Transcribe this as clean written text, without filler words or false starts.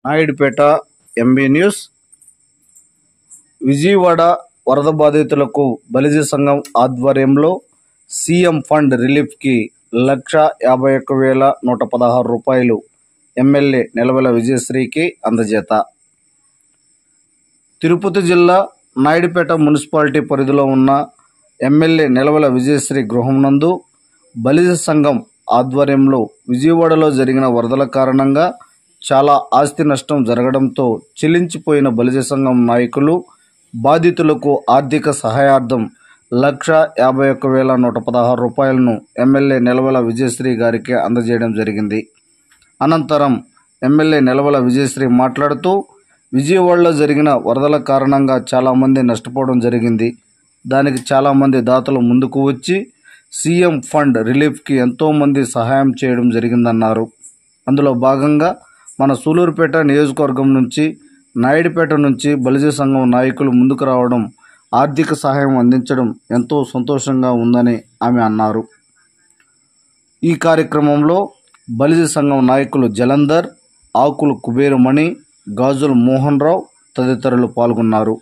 Naidupeta MB news. Vijayawada వరద బాధితులకు బలిజ సంఘం ఆధ్వర్యంలో సీఎం ఫండ్ రిలీఫ్కి 1,51,116 రూపాయలు ఎమ్మెల్యే నిలవెల విజయశ్రీకి అందజేత. తిరుపతి జిల్లా నాయుడుపేట మున్సిపాలిటీ పరిధిలో ఉన్న ఎమ్మెల్యే నిలవెల విజయశ్రీ గృహం నందు బలిజ సంఘం ఆధ్వర్యంలో విజయవాడలో జరిగిన వరదల కారణంగా చాలా ఆస్తి నష్టం జరగడంతో చెల్లించిపోయిన బలిజ సంఘం నాయకులు బాధితులకు ఆర్థిక సహాయార్థం 1,51,116 రూపాయలను ఎమ్మెల్యే నిలవెల విజయశ్రీ గారికి అందజేయడం జరిగింది. అనంతరం ఎమ్మెల్యే నిలవెల విజయశ్రీ మాట్లాడుతూ విజయవాడలో జరిగిన వరదల కారణంగా చాలామంది నష్టపోవడం జరిగింది. దానికి చాలామంది దాతలు ముందుకు వచ్చి సీఎం ఫండ్ రిలీఫ్కి ఎంతోమంది సహాయం చేయడం జరిగిందన్నారు. అందులో భాగంగా మన సూలూరుపేట నియోజకవర్గం నుంచి నాయుడుపేట నుంచి బలిజ సంఘం నాయకులు ముందుకు రావడం, ఆర్థిక సహాయం అందించడం ఎంతో సంతోషంగా ఉందని ఆమె అన్నారు. ఈ కార్యక్రమంలో బలిజ సంఘం నాయకులు జలంధర్, ఆకులు కుబేరుమణి, గాజుల మోహన్ రావు తదితరులు పాల్గొన్నారు.